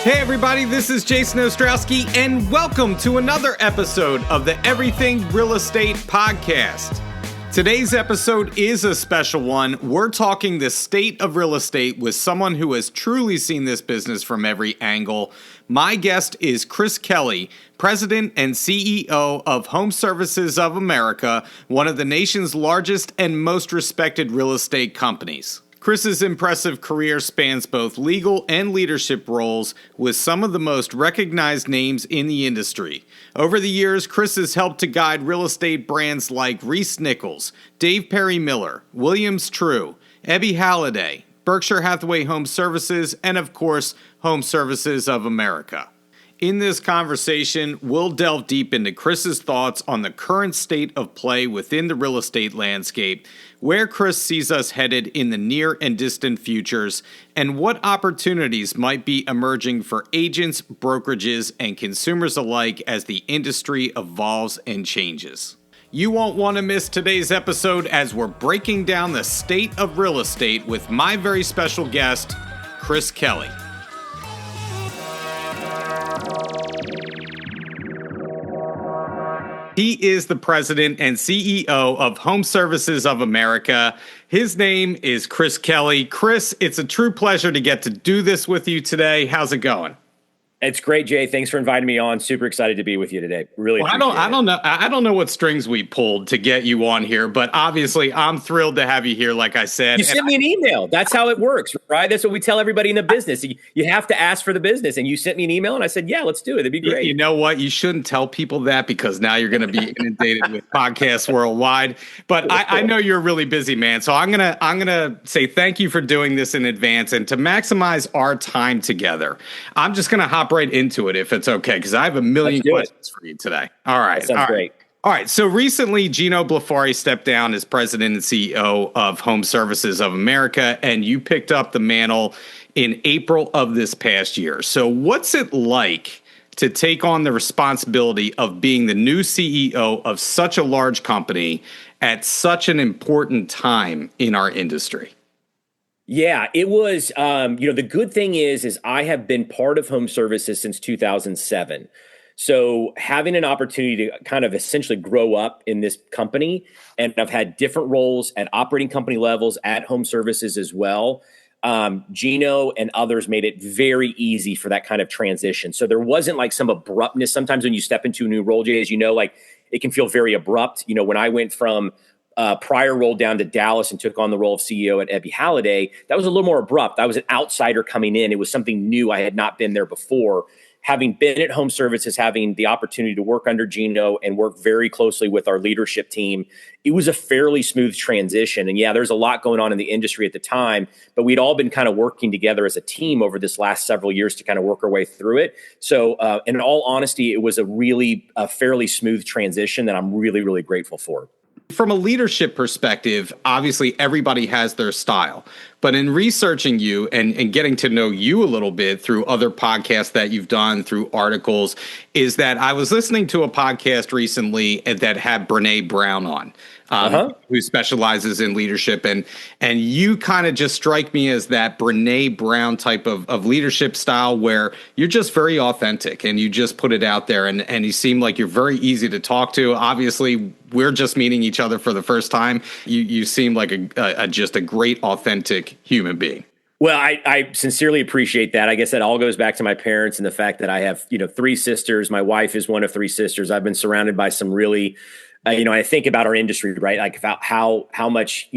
Hey everybody, this is Jason Ostrowski, and welcome to another episode of the Everything Real Estate Podcast. Today's episode is a special one. We're talking the state of real estate with someone who has truly seen this business from every angle. My guest is Chris Kelly, President and CEO of HomeServices of America, one of the nation's largest and most respected real estate companies. Chris's impressive career spans both legal and leadership roles with some of the most recognized names in the industry. Over the years, Chris has helped to guide real estate brands like Reese Nichols, Dave Perry Miller, Williams True, Ebby Halliday, Berkshire Hathaway Home Services, and of course, HomeServices of America. In this conversation, we'll delve deep into Chris's thoughts on the current state of play within the real estate landscape, where Chris sees us headed in the near and distant futures, and what opportunities might be emerging for agents, brokerages, and consumers alike as the industry evolves and changes. You won't want to miss today's episode as we're breaking down the state of real estate with my very special guest, Chris Kelly. He is the president and CEO of HomeServices of America. His name is Chris Kelly. Chris, it's a true pleasure to get to do this with you today. How's it going? It's great, Jay. Thanks for inviting me on. Super excited to be with you today. Really, I don't know what strings we pulled to get you on here, but obviously I'm thrilled to have you here. Like I said, you sent me an email. That's how it works, right? That's what we tell everybody in the business. You have to ask for the business, and you sent me an email, and I said, "Yeah, let's do it. It'd be great." You know what? You shouldn't tell people that because now you're going to be inundated with podcasts worldwide. But I know you're a really busy man, so I'm gonna say thank you for doing this in advance, and to maximize our time together, I'm just gonna hop right into it if it's okay, because I have a million questions for you today. All right. That sounds great. All right. So recently, Gino Blafari stepped down as president and CEO of HomeServices of America, and you picked up the mantle in April of this past year. So what's it like to take on the responsibility of being the new CEO of such a large company at such an important time in our industry? Yeah, it was, the good thing is I have been part of HomeServices since 2007. So having an opportunity to kind of essentially grow up in this company, and I've had different roles at operating company levels at HomeServices as well. Gino and others made it very easy for that kind of transition. So there wasn't like some abruptness. Sometimes when you step into a new role, Jay, as you know, like it can feel very abrupt. You know, when I went from prior role down to Dallas and took on the role of CEO at Ebby Halliday, that was a little more abrupt. I was an outsider coming in. It was something new. I had not been there before. Having been at HomeServices, having the opportunity to work under Gino and work very closely with our leadership team, it was a fairly smooth transition. And yeah, there's a lot going on in the industry at the time, but we'd all been kind of working together as a team over this last several years to kind of work our way through it. So in all honesty, it was a fairly smooth transition that I'm really, really grateful for. From a leadership perspective, obviously everybody has their style. But in researching you and getting to know you a little bit through other podcasts that you've done, through articles, is that I was listening to a podcast recently that had Brene Brown on, who specializes in leadership. And you kind of just strike me as that Brene Brown type of leadership style where you're just very authentic and you just put it out there. And you seem like you're very easy to talk to. Obviously, we're just meeting each other for the first time. You seem like just a great, authentic human being. Well, I sincerely appreciate that. I guess that all goes back to my parents and the fact that I have, three sisters. My wife is one of three sisters. I've been surrounded by some really, I think about our industry, right? Like about how much,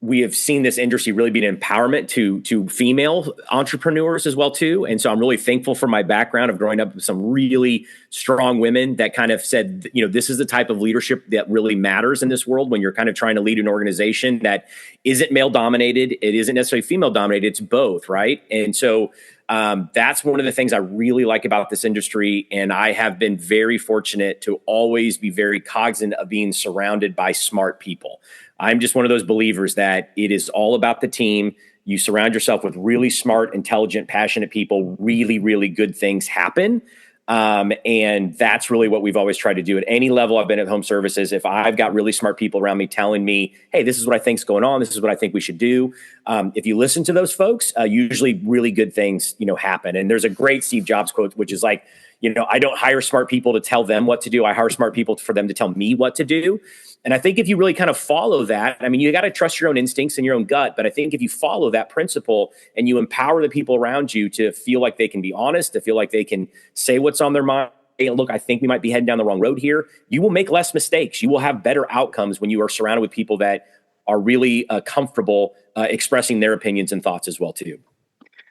we have seen this industry really be an empowerment to female entrepreneurs as well too. And so I'm really thankful for my background of growing up with some really strong women that kind of said, this is the type of leadership that really matters in this world when you're kind of trying to lead an organization that isn't male dominated. It isn't necessarily female dominated. It's both. Right. And so that's one of the things I really like about this industry. And I have been very fortunate to always be very cognizant of being surrounded by smart people. I'm just one of those believers that it is all about the team. You surround yourself with really smart, intelligent, passionate people, really, really good things happen. And that's really what we've always tried to do at any level I've been at Home Services. If I've got really smart people around me telling me, hey, this is what I think is going on, this is what I think we should do. If you listen to those folks, usually really good things, happen. And there's a great Steve Jobs quote, which is like, I don't hire smart people to tell them what to do. I hire smart people for them to tell me what to do. And I think if you really kind of follow that, I mean, you got to trust your own instincts and your own gut. But I think if you follow that principle and you empower the people around you to feel like they can be honest, to feel like they can say what's on their mind, hey, look, I think we might be heading down the wrong road here, you will make less mistakes. You will have better outcomes when you are surrounded with people that are really comfortable expressing their opinions and thoughts as well, too.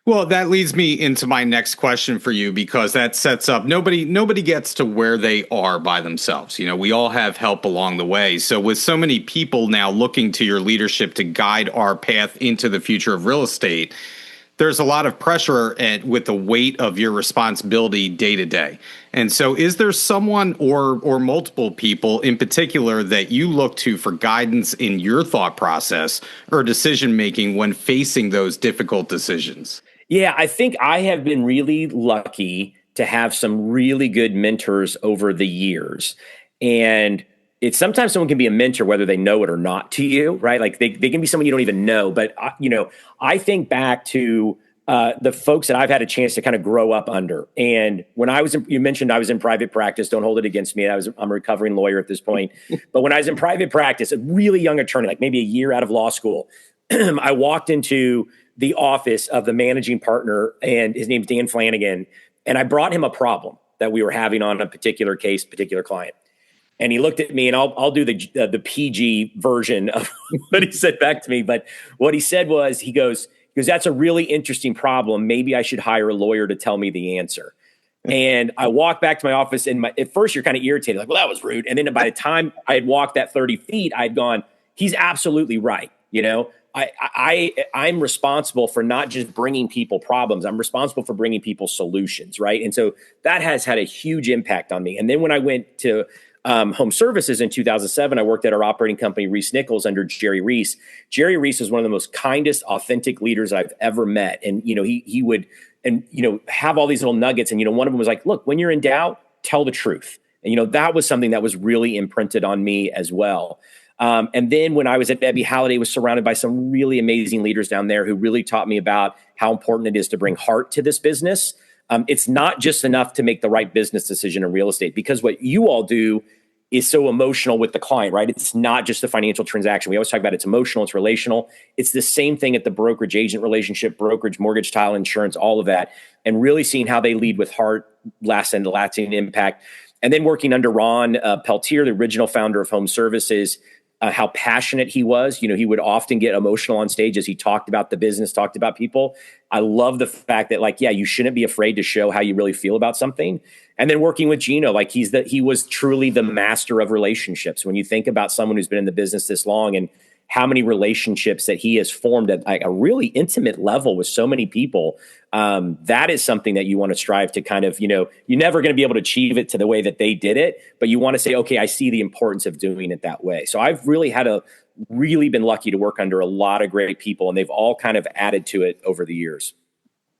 Well, that leads me into my next question for you, because that sets up nobody gets to where they are by themselves. We all have help along the way. So with so many people now looking to your leadership to guide our path into the future of real estate, there's a lot of pressure with the weight of your responsibility day to day. And so is there someone or multiple people in particular that you look to for guidance in your thought process or decision making when facing those difficult decisions? Yeah, I think I have been really lucky to have some really good mentors over the years. And it's sometimes someone can be a mentor, whether they know it or not to you, right? Like they can be someone you don't even know. But, I think back to the folks that I've had a chance to kind of grow up under. And when you mentioned I was in private practice, don't hold it against me. I'm a recovering lawyer at this point. But when I was in private practice, a really young attorney, like maybe a year out of law school, I walked into the office of the managing partner, and his name's Dan Flanagan. And I brought him a problem that we were having on a particular case, particular client. And he looked at me, and I'll do the PG version of what he said back to me. But what he said was, he goes, that's a really interesting problem. Maybe I should hire a lawyer to tell me the answer. And I walked back to my office, and at first you're kind of irritated, like, well, that was rude. And then by the time I had walked that 30 feet, I'd gone, he's absolutely right. I'm responsible for not just bringing people problems. I'm responsible for bringing people solutions, right? And so that has had a huge impact on me. And then when I went to Home Services in 2007, I worked at our operating company, Reese Nichols, under Jerry Reese. Jerry Reese is one of the most kindest, authentic leaders I've ever met. And, he would, have all these little nuggets. And, one of them was like, look, when you're in doubt, tell the truth. And, that was something that was really imprinted on me as well. And then when I was at Debbie Halliday, I was surrounded by some really amazing leaders down there who really taught me about how important it is to bring heart to this business. It's not just enough to make the right business decision in real estate, because what you all do is so emotional with the client, right? It's not just a financial transaction. We always talk about it's emotional, it's relational. It's the same thing at the brokerage agent relationship, brokerage, mortgage, title, insurance, all of that. And really seeing how they lead with heart, lasting impact. And then working under Ron Peltier, the original founder of Home Services, how passionate he was. He would often get emotional on stage as he talked about the business, talked about people. I love the fact that, you shouldn't be afraid to show how you really feel about something. And then working with Gino, he was truly the master of relationships. When you think about someone who's been in the business this long and how many relationships that he has formed at a really intimate level with so many people, that is something that you want to strive to kind of, you're never going to be able to achieve it to the way that they did it, but you want to say, okay, I see the importance of doing it that way. So I've really been lucky to work under a lot of great people, and they've all kind of added to it over the years.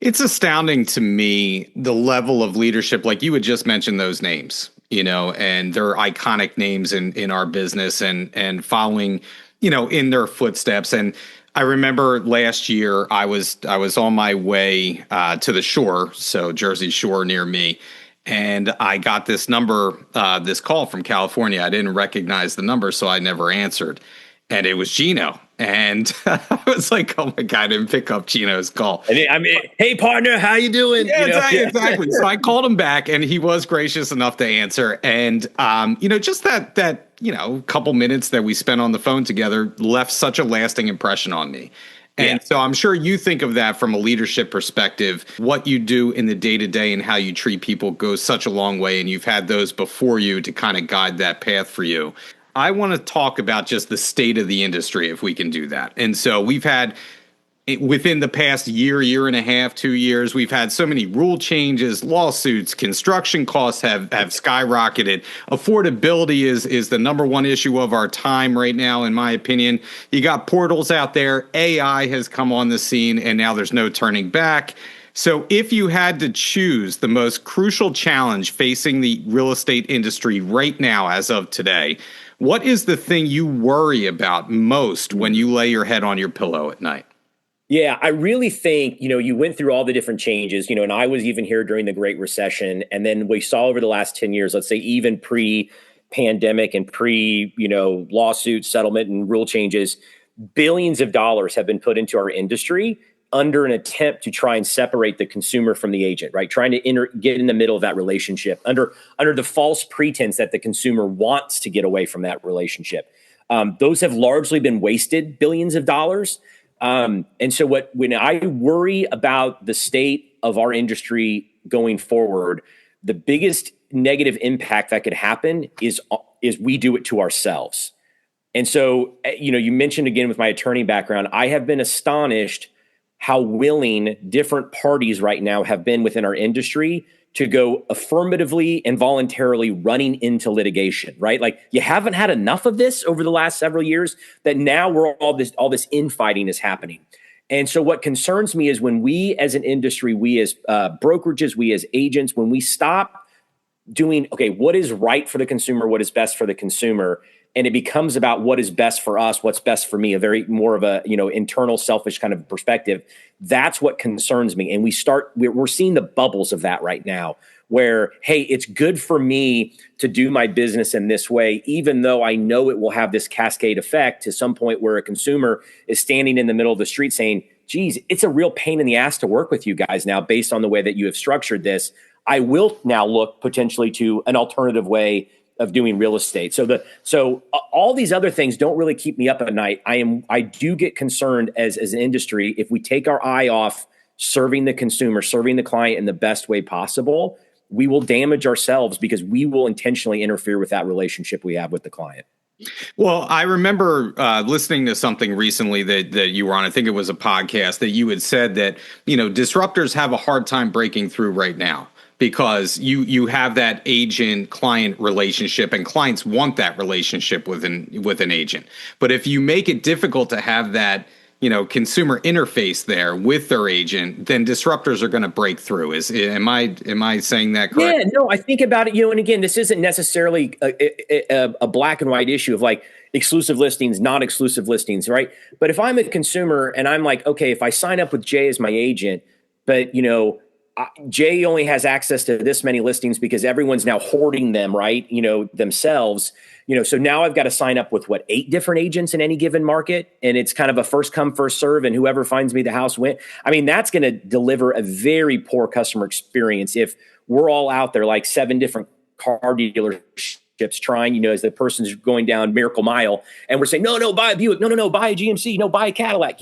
It's astounding to me, the level of leadership, like you had just mentioned those names, and they're iconic names in our business, and following, in their footsteps. And I remember last year I was on my way to the shore, so Jersey Shore near me, and I got this call from California. I didn't recognize the number, so I never answered. And it was Gino. And I was like, oh my God, I didn't pick up Gino's call. Hey partner, how you doing? Yeah, exactly. So I called him back, and he was gracious enough to answer. And, just that couple minutes that we spent on the phone together left such a lasting impression on me. And so I'm sure you think of that from a leadership perspective. What you do in the day-to-day and how you treat people goes such a long way. And you've had those before you to kind of guide that path for you. I want to talk about just the state of the industry, if we can do that. And so we've had, within the past year and a half, 2 years, we've had so many rule changes, lawsuits, construction costs have skyrocketed. Affordability is the number one issue of our time right now, in my opinion. You got portals out there. AI has come on the scene, and now there's no turning back. So if you had to choose the most crucial challenge facing the real estate industry right now, as of today, what is the thing you worry about most when you lay your head on your pillow at night? Yeah, I really think, you went through all the different changes, and I was even here during the Great Recession. And then we saw over the last 10 years, let's say even pre-pandemic and lawsuit settlement and rule changes, billions of dollars have been put into our industry under an attempt to try and separate the consumer from the agent, right? Trying to get in the middle of that relationship under the false pretense that the consumer wants to get away from that relationship. Those have largely been wasted, billions of dollars. And so when I worry about the state of our industry going forward, the biggest negative impact that could happen is we do it to ourselves. And so, you mentioned again with my attorney background, I have been astonished how willing different parties right now have been within our industry to go affirmatively and voluntarily running into litigation, right? Like, you haven't had enough of this over the last several years that now all this infighting is happening. And so what concerns me is when we as an industry, we as brokerages, we as agents, when we stop doing, okay, what is right for the consumer, what is best for the consumer, and it becomes about what is best for us, what's best for me, a very more of a, internal selfish kind of perspective. That's what concerns me. And we're seeing the bubbles of that right now where, hey, it's good for me to do my business in this way, even though I know it will have this cascade effect to some point where a consumer is standing in the middle of the street saying, geez, it's a real pain in the ass to work with you guys now based on the way that you have structured this. I will now look potentially to an alternative way of doing real estate. So all these other things don't really keep me up at night. I do get concerned as an industry if we take our eye off serving the consumer, serving the client in the best way possible, we will damage ourselves because we will intentionally interfere with that relationship we have with the client. Well, I remember listening to something recently that you were on. I think it was a podcast that you had said that, disruptors have a hard time breaking through right now, because you have that agent-client relationship, and clients want that relationship with an agent. But if you make it difficult to have that, consumer interface there with their agent, then disruptors are going to break through. Am I saying that correct? Yeah, no, I think about it, and again, this isn't necessarily a black and white issue of like exclusive listings, non-exclusive listings, right? But if I'm a consumer and I'm like, okay, if I sign up with Jay as my agent, but Jay only has access to this many listings because everyone's now hoarding them, right? Themselves, so now I've got to sign up with 8 different agents in any given market. And it's kind of a first come, first serve. And whoever finds me the house win. I mean, that's going to deliver a very poor customer experience if we're all out there like 7 different car dealerships trying, as the person's going down Miracle Mile and we're saying, no, buy a Buick. No, buy a GMC. No, buy a Cadillac.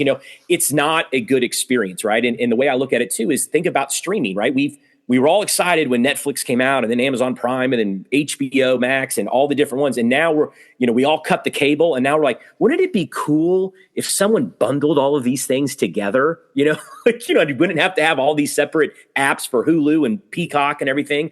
It's not a good experience, right? And the way I look at it too is think about streaming, right? We were all excited when Netflix came out and then Amazon Prime and then HBO Max and all the different ones. And now we all cut the cable and now we're like, wouldn't it be cool if someone bundled all of these things together? You wouldn't have to have all these separate apps for Hulu and Peacock and everything.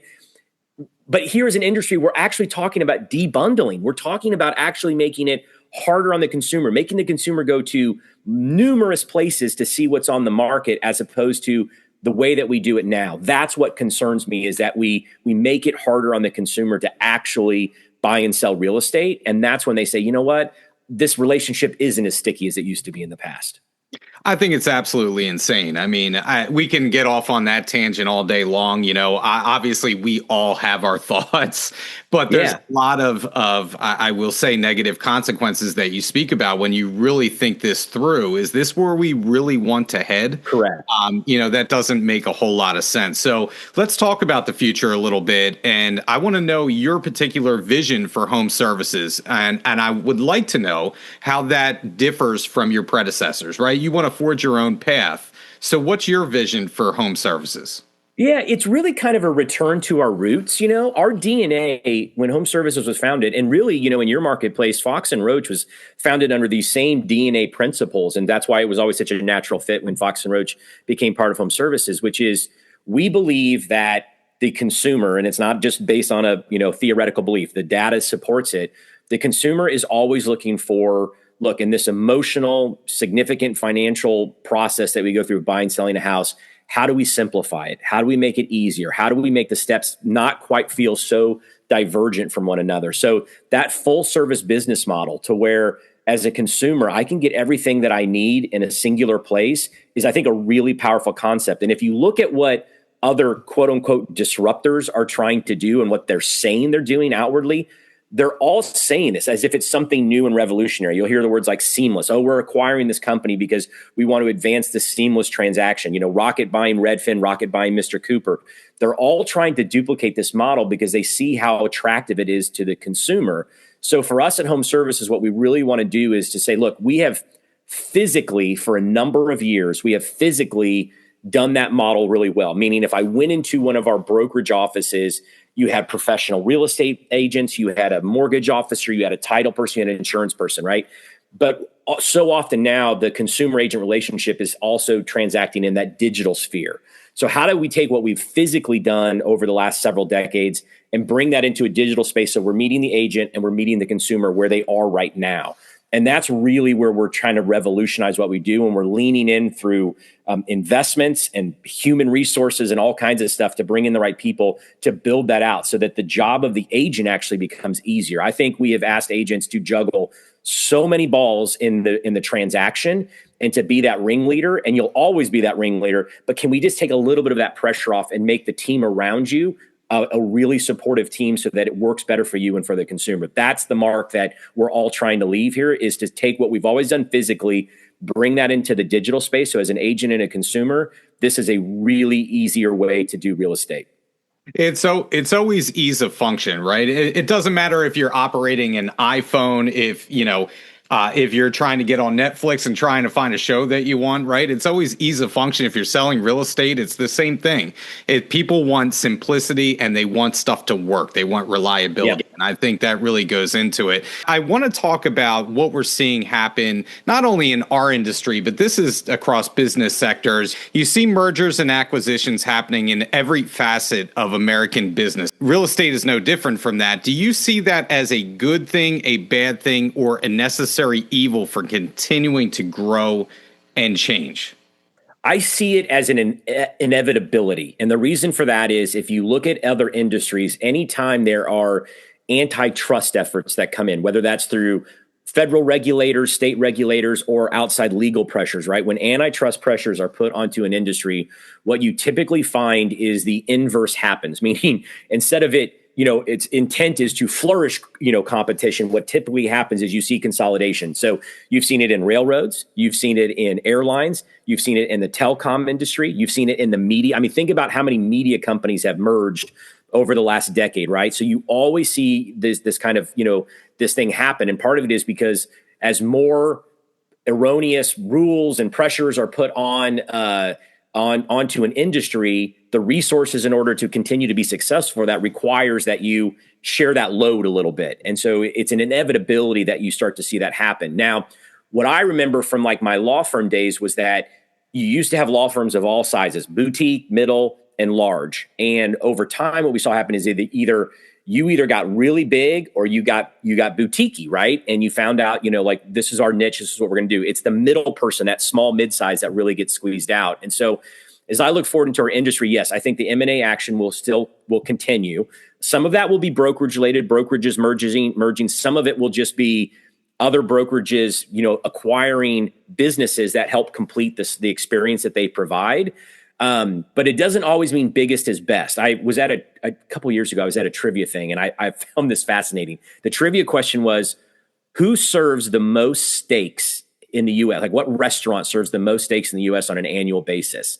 But here's an industry, we're actually talking about debundling. We're talking about actually making it harder on the consumer, making the consumer go to numerous places to see what's on the market as opposed to the way that we do it now. That's what concerns me, is that we make it harder on the consumer to actually buy and sell real estate. And that's when they say, you know what, this relationship isn't as sticky as it used to be in the past. I think it's absolutely insane. I mean, we can get off on that tangent all day long. Obviously we all have our thoughts, but there's a lot of I will say negative consequences that you speak about when you really think this through. Is this where we really want to head? Correct. That doesn't make a whole lot of sense. So let's talk about the future a little bit. And I want to know your particular vision for home services. And I would like to know how that differs from your predecessors, right? You want to forge your own path. So what's your vision for home services? Yeah, it's really kind of a return to our roots. Our DNA when Home Services was founded, and really, in your marketplace, Fox and Roach was founded under these same DNA principles. And that's why it was always such a natural fit when Fox and Roach became part of Home Services, which is we believe that the consumer, and it's not just based on a, theoretical belief, the data supports it. The consumer is always looking for, look, in this emotional, significant financial process that we go through buying, selling a house, how do we simplify it? How do we make it easier? How do we make the steps not quite feel so divergent from one another? So that full service business model to where as a consumer, I can get everything that I need in a singular place is, I think, a really powerful concept. And if you look at what other quote unquote disruptors are trying to do and what they're saying they're doing outwardly, they're all saying this as if it's something new and revolutionary. You'll hear the words like seamless. Oh, we're acquiring this company because we want to advance the seamless transaction. Rocket buying Redfin, Rocket buying Mr. Cooper. They're all trying to duplicate this model because they see how attractive it is to the consumer. So for us at Home Services, what we really want to do is to say, look, we have physically, for a number of years, we have physically done that model really well. Meaning if I went into one of our brokerage offices, you had professional real estate agents, you had a mortgage officer, you had a title person, you had an insurance person, right? But so often now the consumer agent relationship is also transacting in that digital sphere. So how do we take what we've physically done over the last several decades and bring that into a digital space so we're meeting the agent and we're meeting the consumer where they are right now? And that's really where we're trying to revolutionize what we do. And we're leaning in through investments and human resources and all kinds of stuff to bring in the right people to build that out so that the job of the agent actually becomes easier. I think we have asked agents to juggle so many balls in the transaction and to be that ringleader. And you'll always be that ringleader. But can we just take a little bit of that pressure off and make the team around you a really supportive team so that it works better for you and for the consumer? That's the mark that we're all trying to leave here, is to take what we've always done physically, bring that into the digital space. So as an agent and a consumer, this is a really easier way to do real estate. It's always ease of function, right? It doesn't matter if you're operating an iPhone, if you're trying to get on Netflix and trying to find a show that you want, right? It's always ease of function. If you're selling real estate, it's the same thing. People want simplicity and they want stuff to work. They want reliability. Yeah. And I think that really goes into it. I want to talk about what we're seeing happen, not only in our industry, but this is across business sectors. You see mergers and acquisitions happening in every facet of American business. Real estate is no different from that. Do you see that as a good thing, a bad thing, or a necessary evil for continuing to grow and change? I see it as an inevitability. And the reason for that is if you look at other industries, anytime there are antitrust efforts that come in, whether that's through federal regulators, state regulators, or outside legal pressures, right? When antitrust pressures are put onto an industry, what you typically find is the inverse happens, meaning instead of its intent is to flourish, competition. What typically happens is you see consolidation. So you've seen it in railroads, you've seen it in airlines, you've seen it in the telecom industry, you've seen it in the media. I mean, think about how many media companies have merged over the last decade, right? So you always see this kind of, this thing happen. And part of it is because as more erroneous rules and pressures are put onto an industry, the resources in order to continue to be successful, that requires that you share that load a little bit. And so it's an inevitability that you start to see that happen. Now, what I remember from like my law firm days was that you used to have law firms of all sizes, boutique, middle, and large. And over time, what we saw happen is you either got really big or you got boutique-y, right? And you found out, like, this is our niche, this is what we're going to do. It's the middle person, that small mid-size, that really gets squeezed out. And so as I look forward into our industry, yes, I think the M&A action will continue. Some of that will be brokerage related, brokerages merging. Some of it will just be other brokerages, acquiring businesses that help complete the experience that they provide. But it doesn't always mean biggest is best. I was at a couple of years ago, I was at a trivia thing, and I found this fascinating. The trivia question was, who serves the most steaks in the U.S.? Like, what restaurant serves the most steaks in the U.S. on an annual basis?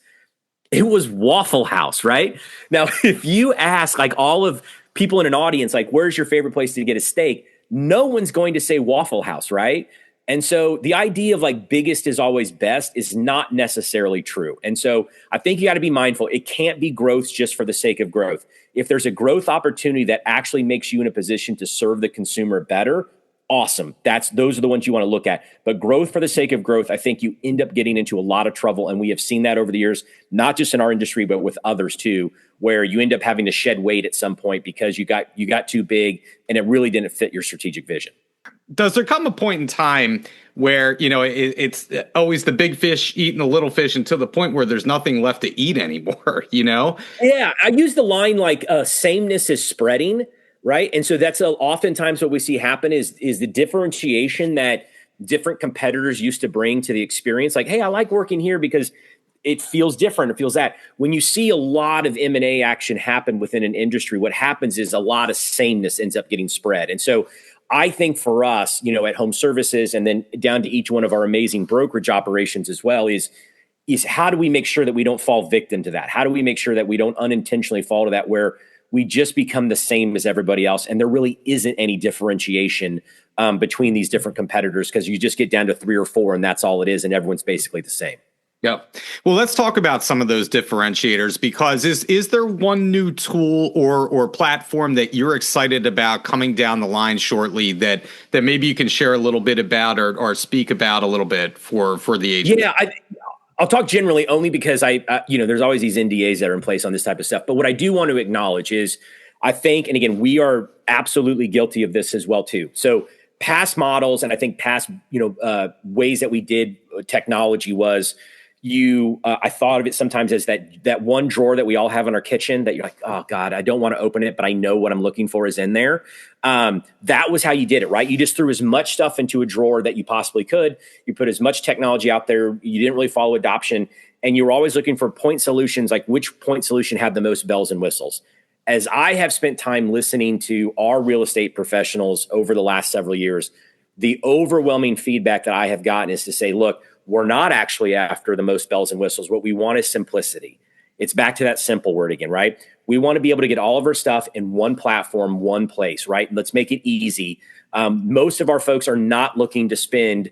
It was Waffle House, right? Now, if you ask like all of people in an audience, like, where's your favorite place to get a steak? No one's going to say Waffle House, right? And so the idea of like biggest is always best is not necessarily true. And so I think you got to be mindful. It can't be growth just for the sake of growth. If there's a growth opportunity that actually makes you in a position to serve the consumer better, awesome. Those are the ones you want to look at. But growth for the sake of growth, I think you end up getting into a lot of trouble. And we have seen that over the years, not just in our industry, but with others too, where you end up having to shed weight at some point because you got too big and it really didn't fit your strategic vision. Does there come a point in time where, it's always the big fish eating the little fish until the point where there's nothing left to eat anymore, Yeah, I use the line like sameness is spreading, right? And so that's oftentimes what we see happen is the differentiation that different competitors used to bring to the experience. Like, hey, I like working here because it feels different. It feels that. When you see a lot of M&A action happen within an industry, what happens is a lot of sameness ends up getting spread. And so I think for us, at Home Services and then down to each one of our amazing brokerage operations as well is how do we make sure that we don't fall victim to that? How do we make sure that we don't unintentionally fall to that where we just become the same as everybody else and there really isn't any differentiation between these different competitors because you just get down to 3 or 4 and that's all it is and everyone's basically the same. Yep. Well, let's talk about some of those differentiators because is there one new tool or platform that you're excited about coming down the line shortly that maybe you can share a little bit about or speak about a little bit for the agent? Yeah, I'll talk generally only because there's always these NDAs that are in place on this type of stuff. But what I do want to acknowledge is I think, and again, we are absolutely guilty of this as well too. So past models and I think past ways that we did technology was I thought of it sometimes as that one drawer that we all have in our kitchen that you're like, oh God, I don't want to open it, but I know what I'm looking for is in there. That was how you did it, right? You just threw as much stuff into a drawer that you possibly could. You put as much technology out there. You didn't really follow adoption and you were always looking for point solutions, like which point solution had the most bells and whistles. As I have spent time listening to our real estate professionals over the last several years, the overwhelming feedback that I have gotten is to say, look, we're not actually after the most bells and whistles. What we want is simplicity. It's back to that simple word again, right? We want to be able to get all of our stuff in one platform, one place, right? Let's make it easy. Most of our folks are not looking to spend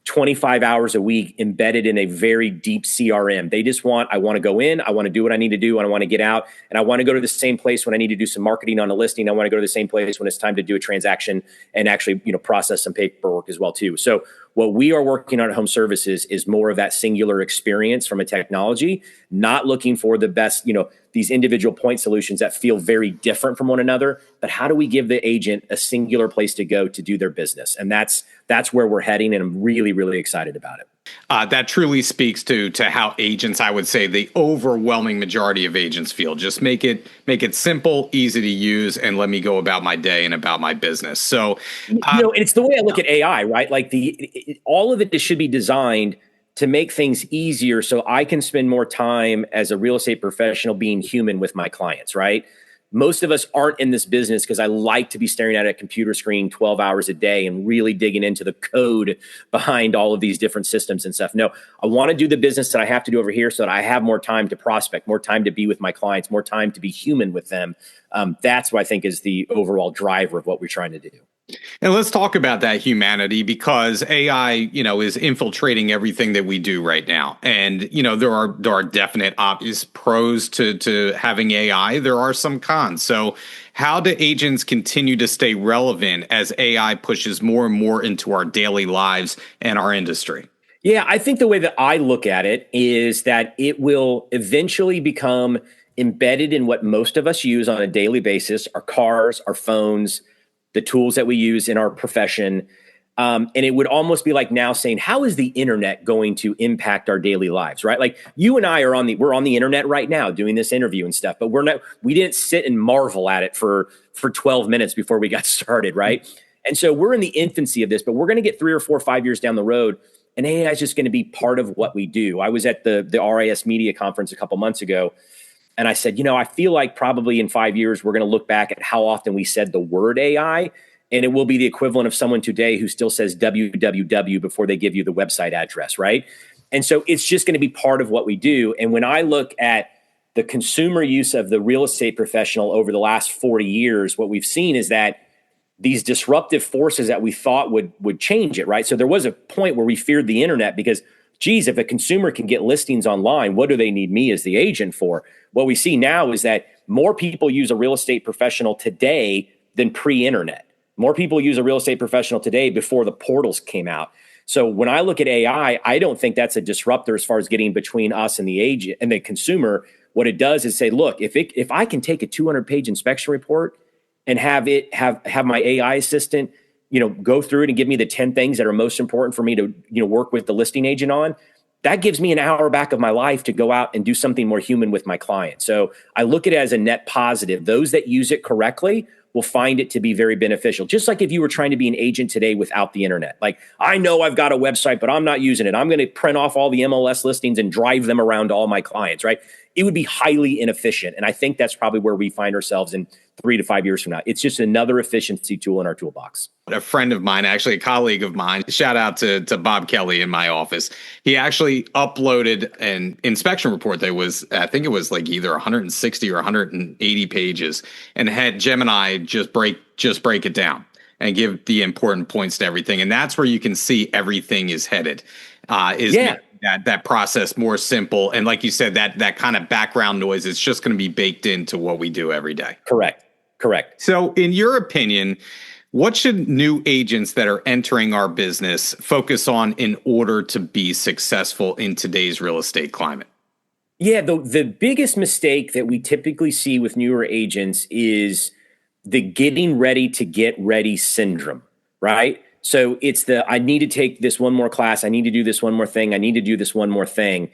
25 hours a week embedded in a very deep CRM. They just I want to go in, I want to do what I need to do, and I want to get out, and I want to go to the same place when I need to do some marketing on a listing. I want to go to the same place when it's time to do a transaction and actually, process some paperwork as well too. So what we are working on at Home Services is more of that singular experience from a technology, not looking for the best, these individual point solutions that feel very different from one another, but how do we give the agent a singular place to go to do their business? And that's where we're heading, and I'm really, really excited about it. That truly speaks to how agents, I would say the overwhelming majority of agents feel. Just make it simple, easy to use, and let me go about my day and about my business. So, and it's the way I look at AI, right? Like all of it should be designed to make things easier so I can spend more time as a real estate professional being human with my clients, right? Most of us aren't in this business because I like to be staring at a computer screen 12 hours a day and really digging into the code behind all of these different systems and stuff. No, I want to do the business that I have to do over here so that I have more time to prospect, more time to be with my clients, more time to be human with them. That's what I think is the overall driver of what we're trying to do. And let's talk about that humanity because AI, is infiltrating everything that we do right now. And, there are definite obvious pros to having AI. There are some cons. So how do agents continue to stay relevant as AI pushes more and more into our daily lives and our industry? Yeah, I think the way that I look at it is that it will eventually become embedded in what most of us use on a daily basis, our cars, our phones, the tools that we use in our profession. And it would almost be like now saying, how is the internet going to impact our daily lives, right? Like you and I we're on the internet right now doing this interview and stuff, but we didn't sit and marvel at it for 12 minutes before we got started, right? And so we're in the infancy of this, but we're going to get 3 or 4 or 5 years down the road, and AI is just going to be part of what we do. I was at the RIS Media Conference a couple months ago, and I said, I feel like probably in 5 years, we're going to look back at how often we said the word AI, and it will be the equivalent of someone today who still says www before they give you the website address, right? And so it's just going to be part of what we do. And when I look at the consumer use of the real estate professional over the last 40 years, what we've seen is that these disruptive forces that we thought would change it, right? So there was a point where we feared the internet because, geez, if a consumer can get listings online, what do they need me as the agent for? What we see now is that more people use a real estate professional today than pre-internet. More people use a real estate professional today before the portals came out. So when I look at AI, I don't think that's a disruptor as far as getting between us and the agent and the consumer. What it does is say, look, if I can take a 200-page inspection report and have my AI assistant go through it and give me the 10 things that are most important for me to, work with the listing agent on, that gives me an hour back of my life to go out and do something more human with my client. So I look at it as a net positive. Those that use it correctly will find it to be very beneficial. Just like if you were trying to be an agent today without the internet. Like, I know I've got a website, but I'm not using it. I'm going to print off all the MLS listings and drive them around to all my clients, right? It would be highly inefficient. And I think that's probably where we find ourselves in 3 to 5 years from now. It's just another efficiency tool in our toolbox. A friend of mine, actually a colleague of mine, shout out to Bob Kelly in my office. He actually uploaded an inspection report that was, I think it was like either 160 or 180 pages, and had Gemini just break it down and give the important points to everything. And that's where you can see everything is headed. That process more simple. And like you said, that kind of background noise is just going to be baked into what we do every day. Correct. So in your opinion, what should new agents that are entering our business focus on in order to be successful in today's real estate climate? Yeah, the biggest mistake that we typically see with newer agents is the getting ready to get ready syndrome, right? So it's I need to take this one more class. I need to do this one more thing. I need to do this one more thing.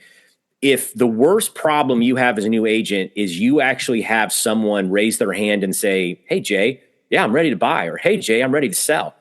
If the worst problem you have as a new agent is you actually have someone raise their hand and say, hey, Jay, yeah, I'm ready to buy, or hey, Jay, I'm ready to sell.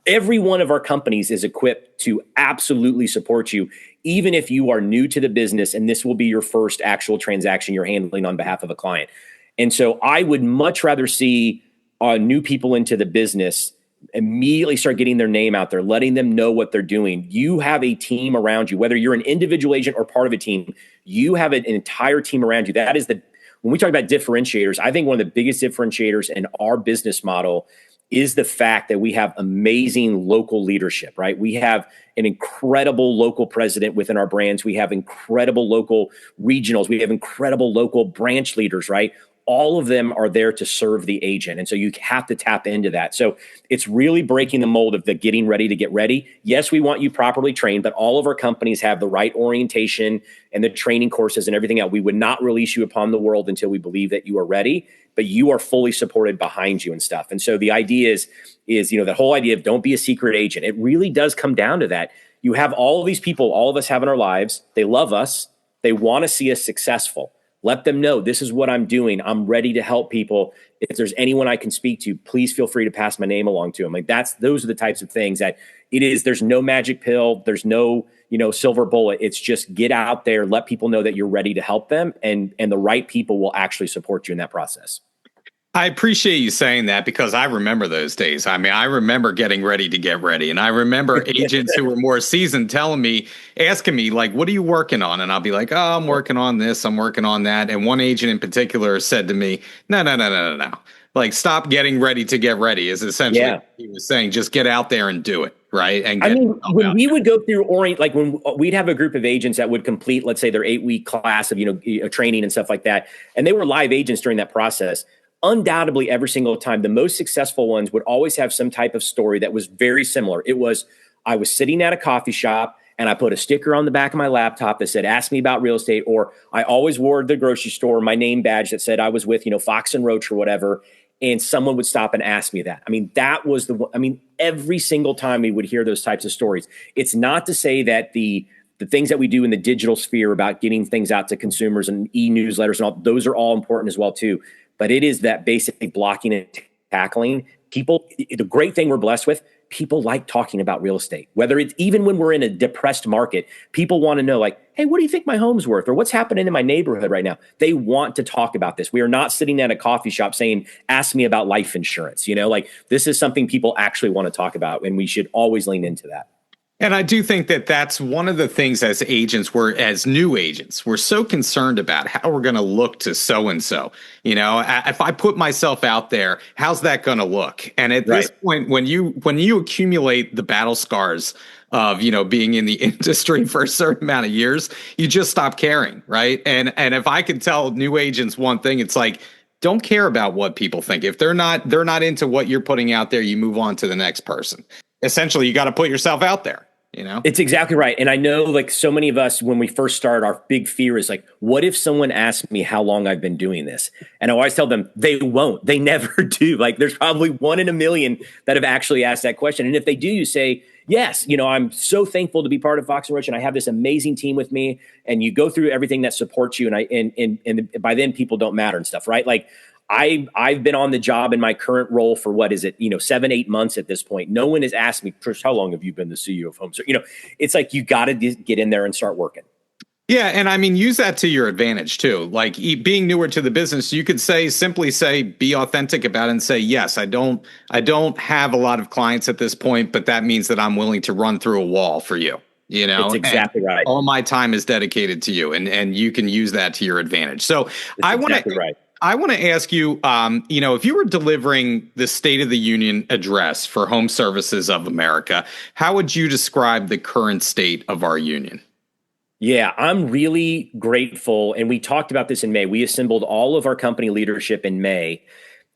Every one of our companies is equipped to absolutely support you, even if you are new to the business and this will be your first actual transaction you're handling on behalf of a client. And so I would much rather see new people into the business immediately start getting their name out there, letting them know what they're doing. You have a team around you, whether you're an individual agent or part of a team, you have an entire team around you. That is when we talk about differentiators, I think one of the biggest differentiators in our business model is the fact that we have amazing local leadership, right? We have an incredible local president within our brands. We have incredible local regionals. We have incredible local branch leaders, right? All of them are there to serve the agent. And so you have to tap into that. So it's really breaking the mold of the getting ready to get ready. Yes, we want you properly trained, but all of our companies have the right orientation and the training courses and everything else. We would not release you upon the world until we believe that you are ready, but you are fully supported behind you and stuff. And so the idea is, the whole idea of don't be a secret agent. It really does come down to that. You have all of these people, all of us have in our lives. They love us. They want to see us successful. Let them know this is what I'm doing. I'm ready to help people. If there's anyone I can speak to, please feel free to pass my name along to them. Like those are the types of things that it is. There's no magic pill. There's no, silver bullet. It's just get out there, let people know that you're ready to help them, and the right people will actually support you in that process. I appreciate you saying that, because I remember those days. I mean, I remember getting ready to get ready. And I remember agents who were more seasoned asking me, like, what are you working on? And I'll be like, oh, I'm working on this, I'm working on that. And one agent in particular said to me, no. Like, stop getting ready to get ready is essentially what he was saying. Just get out there and do it. Right. And when we would go through like when we'd have a group of agents that would complete, let's say, their 8-week class of, training and stuff like that, and they were live agents during that process. Undoubtedly, every single time, the most successful ones would always have some type of story that was very similar. It was, I was sitting at a coffee shop and I put a sticker on the back of my laptop that said, ask me about real estate. Or I always wore the grocery store, my name badge that said I was with, Fox and Roach or whatever. And someone would stop and ask me that. I mean, that was every single time we would hear those types of stories. It's not to say that the things that we do in the digital sphere about getting things out to consumers and e-newsletters and all, those are all important as well too. But it is that basically blocking and tackling. People, the great thing we're blessed with, people like talking about real estate. Whether it's even when we're in a depressed market, people want to know, like, hey, what do you think my home's worth? Or what's happening in my neighborhood right now? They want to talk about this. We are not sitting at a coffee shop saying, ask me about life insurance. This is something people actually want to talk about, and we should always lean into that. And I do think that that's one of the things as agents, as new agents, we're so concerned about how we're going to look to so-and-so. If I put myself out there, how's that going to look? And at this point, when you accumulate the battle scars of, being in the industry for a certain amount of years, you just stop caring. Right. And if I could tell new agents one thing, it's like, don't care about what people think. If they're not into what you're putting out there, you move on to the next person. Essentially, you got to put yourself out there. you know? It's exactly right. And I know like so many of us, when we first start, our big fear is like, what if someone asks me how long I've been doing this? And I always tell them they won't, they never do. Like there's probably 1 in a million that have actually asked that question. And if they do, you say, yes, I'm so thankful to be part of Fox and Roach, and I have this amazing team with me. And you go through everything that supports you. And by then people don't matter and stuff, right? Like I've been on the job in my current role for 7, 8 months at this point. No one has asked me, Trish, how long have you been the CEO of HomeServices? It's like you got to get in there and start working. Yeah, and I mean, use that to your advantage too. Like being newer to the business, you could simply say, be authentic about it and say, yes, I don't have a lot of clients at this point, but that means that I'm willing to run through a wall for you. It's exactly right. All my time is dedicated to you, and you can use that to your advantage. So I want to ask you, if you were delivering the State of the Union address for HomeServices of America, how would you describe the current state of our union? Yeah, I'm really grateful. And we talked about this in May. We assembled all of our company leadership in May.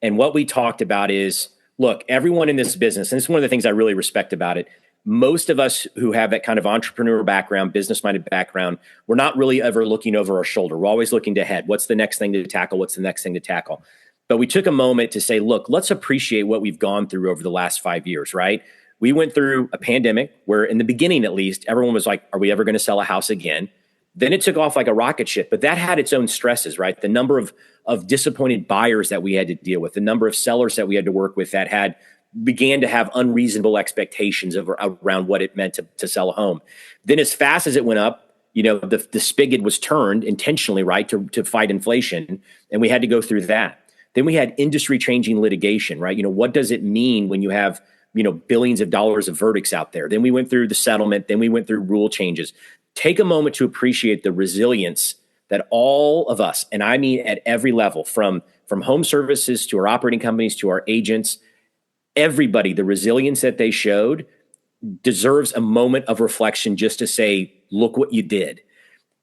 And what we talked about is, look, everyone in this business, and it's one of the things I really respect about it, most of us who have that kind of entrepreneur background, business-minded background, we're not really ever looking over our shoulder. We're always looking ahead. What's the next thing to tackle? What's the next thing to tackle? But we took a moment to say, look, let's appreciate what we've gone through over the last 5 years, right? We went through a pandemic where in the beginning, at least, everyone was like, are we ever going to sell a house again? Then it took off like a rocket ship, but that had its own stresses, right? The number of disappointed buyers that we had to deal with, the number of sellers that we had to work with that began to have unreasonable expectations around what it meant to sell a home. Then as fast as it went up, the spigot was turned intentionally, right, to fight inflation. And we had to go through that. Then we had industry changing litigation, right? What does it mean when you have billions of dollars of verdicts out there? Then we went through the settlement. Then we went through rule changes. Take a moment to appreciate the resilience that all of us, and I mean at every level, from home services to our operating companies to our agents, everybody, the resilience that they showed deserves a moment of reflection just to say, look what you did.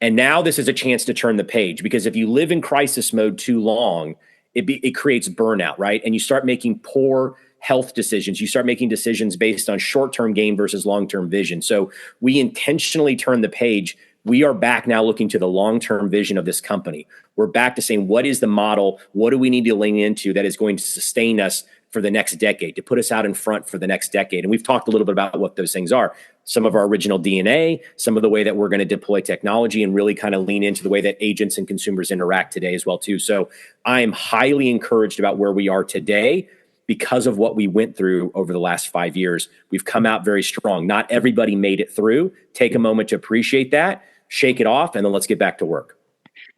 And now this is a chance to turn the page, because if you live in crisis mode too long, it creates burnout, right? And you start making poor health decisions. You start making decisions based on short-term gain versus long-term vision. So we intentionally turn the page. We are back now looking to the long-term vision of this company. We're back to saying, what is the model? What do we need to lean into that is going to sustain us for the next decade, to put us out in front for the next decade? And we've talked a little bit about what those things are. Some of our original DNA, some of the way that we're going to deploy technology, and really kind of lean into the way that agents and consumers interact today as well, too. So I am highly encouraged about where we are today because of what we went through over the last 5 years. We've come out very strong. Not everybody made it through. Take a moment to appreciate that, shake it off, and then let's get back to work.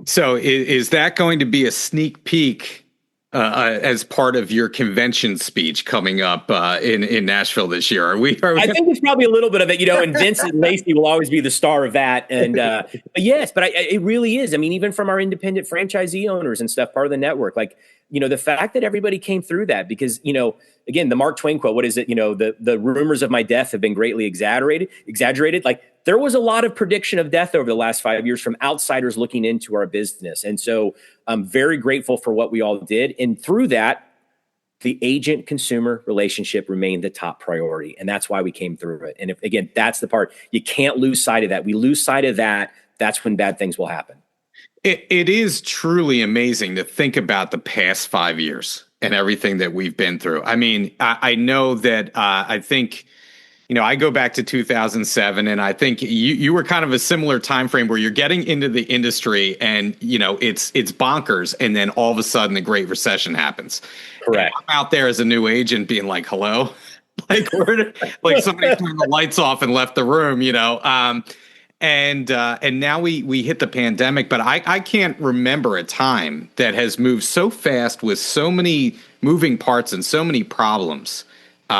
So is that going to be a sneak peek as part of your convention speech coming up in Nashville this year? I think it's probably a little bit of it, and Vincent Lacey will always be the star of that. And yes, but it really is. I mean, even from our independent franchisee owners and stuff, part of the network, like, the fact that everybody came through that, because, again, the Mark Twain quote, what is it? The rumors of my death have been greatly exaggerated. Like, there was a lot of prediction of death over the last 5 years from outsiders looking into our business. And so I'm very grateful for what we all did. And through that, the agent-consumer relationship remained the top priority. And that's why we came through it. And again, that's the part. You can't lose sight of that. We lose sight of that, that's when bad things will happen. It is truly amazing to think about the past 5 years and everything that we've been through. I mean, I know that I think, I go back to 2007, and I think you were kind of a similar time frame where you're getting into the industry and, it's bonkers. And then all of a sudden the Great Recession happens. Correct. And I'm out there as a new agent being like, hello, like somebody turned the lights off and left the room, And now we hit the pandemic, but I can't remember a time that has moved so fast with so many moving parts and so many problems,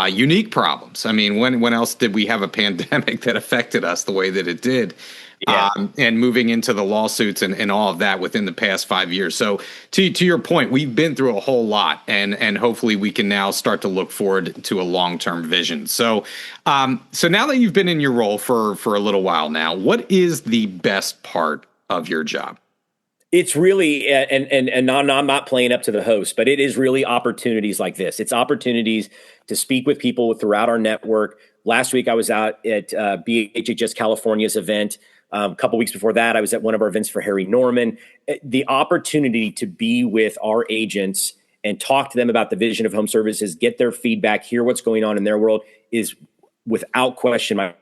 unique problems. I mean, when else did we have a pandemic that affected us the way that it did? Yeah. And moving into the lawsuits and all of that within the past 5 years. So to your point, we've been through a whole lot, and hopefully we can now start to look forward to a long-term vision. So so now that you've been in your role for a little while now, what is the best part of your job? It's really, and I'm not playing up to the host, but it is really opportunities like this. It's opportunities to speak with people throughout our network. Last week, I was out at BHHS California's event. A couple weeks before that, I was at one of our events for Harry Norman. The opportunity to be with our agents and talk to them about the vision of home services, get their feedback, hear what's going on in their world is without question my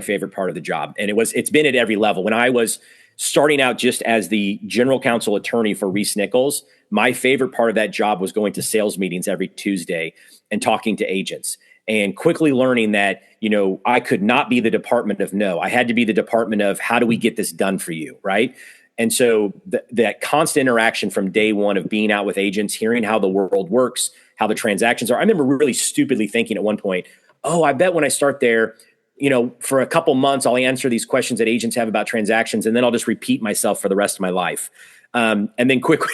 favorite part of the job. And it's been at every level. When I was starting out just as the general counsel attorney for Reese Nichols, my favorite part of that job was going to sales meetings every Tuesday and talking to agents and quickly learning that, I could not be the department of no. I had to be the department of how do we get this done for you, right? And so that constant interaction from day one of being out with agents, hearing how the world works, how the transactions are. I remember really stupidly thinking at one point, oh, I bet when I start there, for a couple months, I'll answer these questions that agents have about transactions, and then I'll just repeat myself for the rest of my life. And then quickly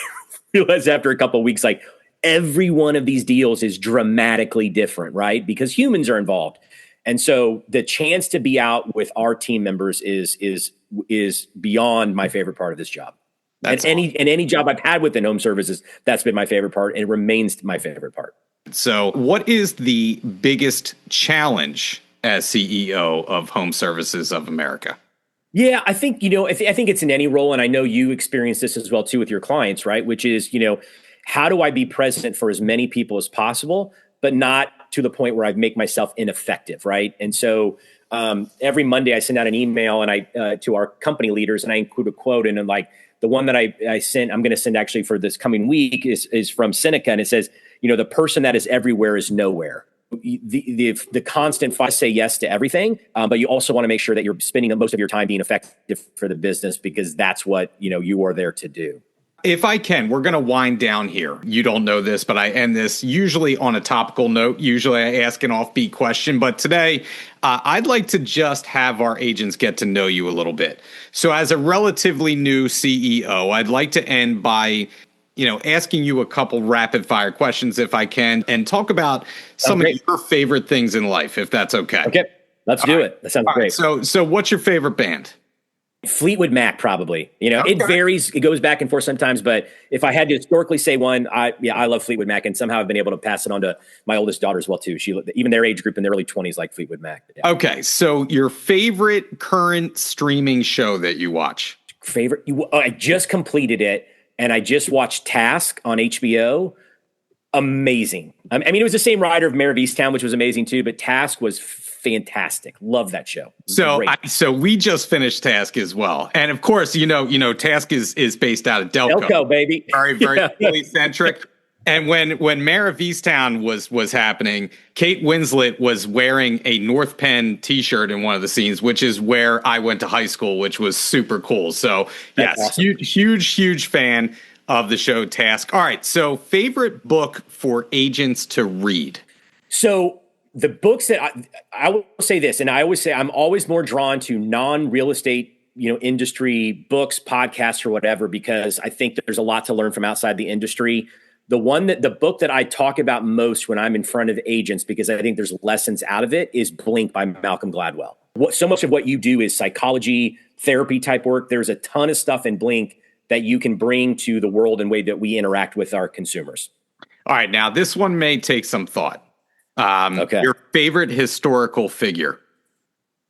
realized after a couple of weeks, like every one of these deals is dramatically different, right? Because humans are involved. And so the chance to be out with our team members is beyond my favorite part of this job. And any job I've had within home services, that's been my favorite part, and it remains my favorite part. So what is the biggest challenge as CEO of Home Services of America? Yeah, I think, I think it's in any role. And I know you experience this as well, too, with your clients, right? Which is, how do I be present for as many people as possible, but not to the point where I make myself ineffective, right? And so every Monday I send out an email and I to our company leaders, and I include a quote. And like the one that I sent, I'm going to send actually for this coming week is from Seneca. And it says, the person that is everywhere is nowhere. The constant say yes to everything, but you also want to make sure that you're spending most of your time being effective for the business, because that's what you are there to do. If I can, we're going to wind down here. You don't know this, but I end this usually on a topical note. Usually I ask an offbeat question, but today I'd like to just have our agents get to know you a little bit. So as a relatively new CEO, I'd like to end by asking you a couple rapid fire questions if I can, and talk about some of your favorite things in life, if that's okay. Okay, let's do it. That sounds great. So what's your favorite band? Fleetwood Mac, probably. It varies. It goes back and forth sometimes, but if I had to historically say one, I love Fleetwood Mac, and somehow I've been able to pass it on to my oldest daughter as well too. Even their age group in their early 20s like Fleetwood Mac. Yeah. Okay, so your favorite current streaming show that you watch? I just completed it, and I just watched Task on HBO. Amazing. I mean, it was the same writer of Mayor of Easttown, which was amazing too, but Task was fantastic. Love that show. So we just finished Task as well. And of course, Task is based out of Delco. Delco, baby. Very, very Philly centric. And when Mayor of Easttown was happening, Kate Winslet was wearing a North Penn t-shirt in one of the scenes, which is where I went to high school, which was super cool. So yes, awesome. huge fan of the show Task. All right. So favorite book for agents to read? So the books that I will say this, and I always say I'm always more drawn to non-real estate, industry books, podcasts, or whatever, because I think that there's a lot to learn from outside the industry. The book that I talk about most when I'm in front of agents, because I think there's lessons out of it, is Blink by Malcolm Gladwell. So much of what you do is psychology, therapy type work. There's a ton of stuff in Blink that you can bring to the world and way that we interact with our consumers. All right. Now, this one may take some thought. Okay. Your favorite historical figure?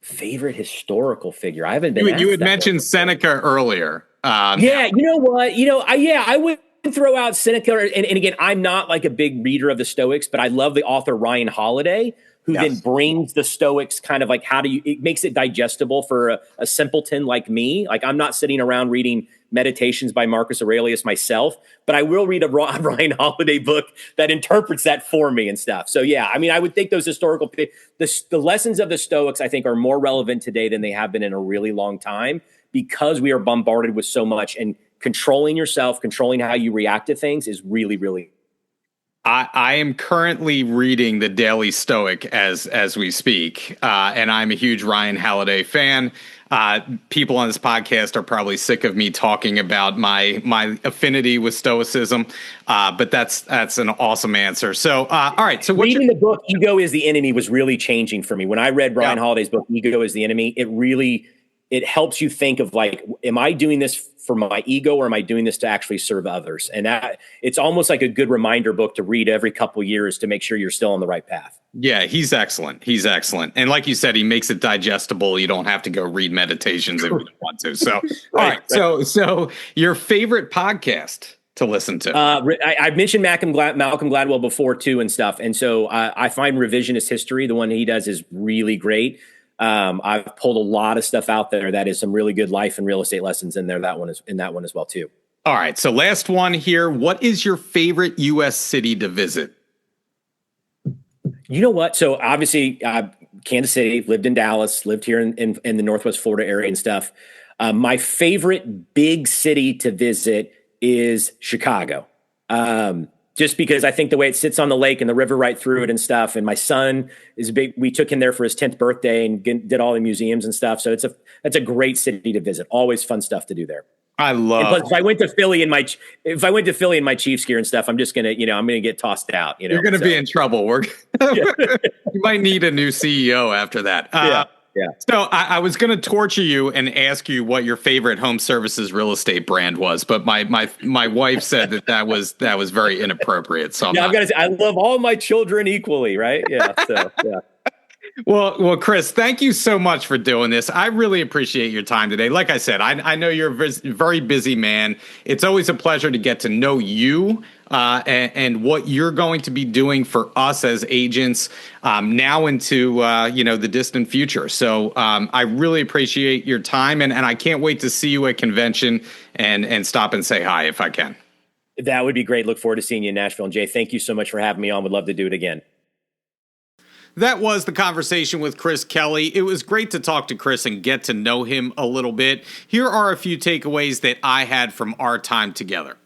Favorite historical figure? I haven't been. You had mentioned Seneca earlier. Yeah. You know what? I would throw out Seneca. And again, I'm not like a big reader of the Stoics, but I love the author Ryan Holiday, who then brings the Stoics kind of like it makes it digestible for a simpleton like me. Like I'm not sitting around reading Meditations by Marcus Aurelius myself, but I will read a Ryan Holiday book that interprets that for me and stuff. So yeah, I mean, I would think those historical, the lessons of the Stoics, I think, are more relevant today than they have been in a really long time, because we are bombarded with so much, and controlling yourself, controlling how you react to things is really, really. I am currently reading the Daily Stoic as we speak, and I'm a huge Ryan Holiday fan. People on this podcast are probably sick of me talking about my affinity with Stoicism, but that's an awesome answer. So, all right. So reading the book Ego is the Enemy was really changing for me. When I read Ryan Holiday's book, Ego is the Enemy, it helps you think of like, am I doing this for my ego, or am I doing this to actually serve others? And that it's almost like a good reminder book to read every couple years to make sure you're still on the right path. Yeah, he's excellent. He's excellent. And like you said, he makes it digestible. You don't have to go read meditations if you don't want to. So, Right. So your favorite podcast to listen to? I mentioned Malcolm Gladwell before too and stuff. And so I find Revisionist History, the one he does, is really great. I've pulled a lot of stuff out there that is some really good life and real estate lessons in there. That one as well too. All right. So last one here. What is your favorite U.S. city to visit? You know what? So obviously, Kansas City, lived in Dallas, lived here in the Northwest Florida area and stuff. My favorite big city to visit is Chicago. Just because I think the way it sits on the lake and the river right through it and stuff. And my son is big. We took him there for his 10th birthday and did all the museums and stuff. So it's a great city to visit. Always fun stuff to do there. I love. Plus, if I went to Philly in my Chiefs gear and stuff, I'm just gonna, I'm gonna get tossed out. You're gonna be in trouble. You might need a new CEO after that. Yeah. So I was gonna torture you and ask you what your favorite home services real estate brand was, but my wife said that was very inappropriate. So I've got to say, I love all my children equally, right? Yeah. So yeah. Well, Chris, thank you so much for doing this. I really appreciate your time today. Like I said, I know you're a very busy man. It's always a pleasure to get to know you and what you're going to be doing for us as agents now into the distant future. So I really appreciate your time, and I can't wait to see you at convention and stop and say hi if I can. That would be great. Look forward to seeing you in Nashville. And Jay, thank you so much for having me on. Would love to do it again. That was the conversation with Chris Kelly. It was great to talk to Chris and get to know him a little bit. Here are a few takeaways that I had from our time together.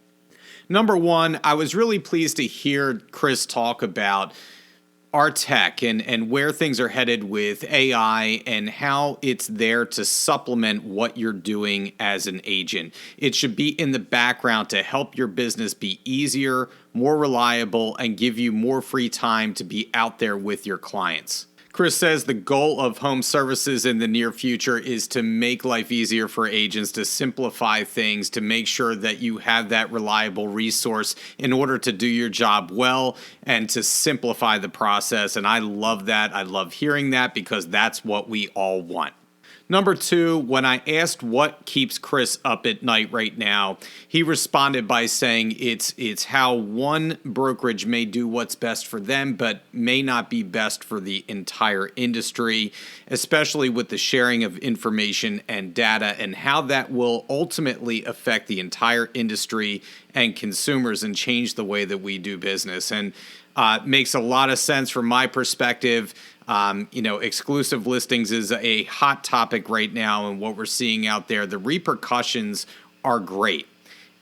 Number one, I was really pleased to hear Chris talk about our tech and where things are headed with AI and how it's there to supplement what you're doing as an agent. It should be in the background to help your business be easier, more reliable, and give you more free time to be out there with your clients. Chris says the goal of home services in the near future is to make life easier for agents, to simplify things, to make sure that you have that reliable resource in order to do your job well and to simplify the process. And I love that. I love hearing that because that's what we all want. Number two, when I asked what keeps Chris up at night right now, he responded by saying it's how one brokerage may do what's best for them, but may not be best for the entire industry, especially with the sharing of information and data and how that will ultimately affect the entire industry and consumers and change the way that we do business. And makes a lot of sense from my perspective. Exclusive listings is a hot topic right now, and what we're seeing out there, the repercussions are great.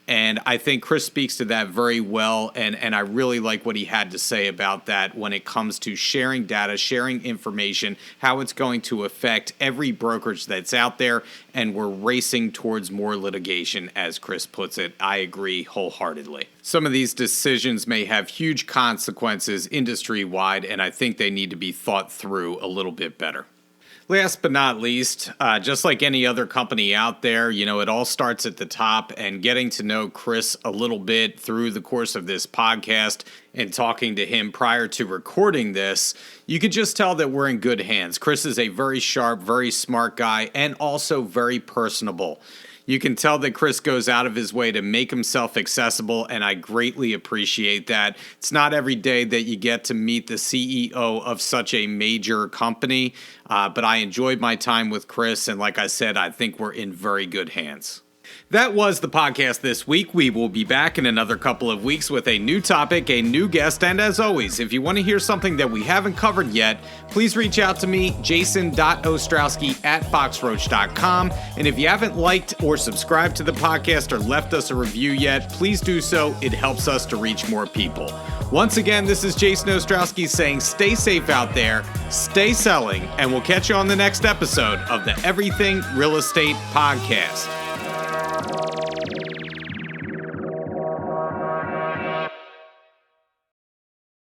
And I think Chris speaks to that very well, and I really like what he had to say about that when it comes to sharing data, sharing information, how it's going to affect every brokerage that's out there, and we're racing towards more litigation, as Chris puts it. I agree wholeheartedly. Some of these decisions may have huge consequences industry-wide, and I think they need to be thought through a little bit better. Last but not least, just like any other company out there, it all starts at the top, and getting to know Chris a little bit through the course of this podcast and talking to him prior to recording this, you could just tell that we're in good hands. Chris is a very sharp, very smart guy, and also very personable. You can tell that Chris goes out of his way to make himself accessible, and I greatly appreciate that. It's not every day that you get to meet the CEO of such a major company, but I enjoyed my time with Chris, and like I said, I think we're in very good hands. That was the podcast this week. We will be back in another couple of weeks with a new topic, a new guest, and as always, if you want to hear something that we haven't covered yet, please reach out to me, jason.ostrowski@foxroach.com. And if you haven't liked or subscribed to the podcast or left us a review yet, please do so. It helps us to reach more people. Once again, this is Jason Ostrowski saying stay safe out there, stay selling, and we'll catch you on the next episode of the Everything Real Estate Podcast.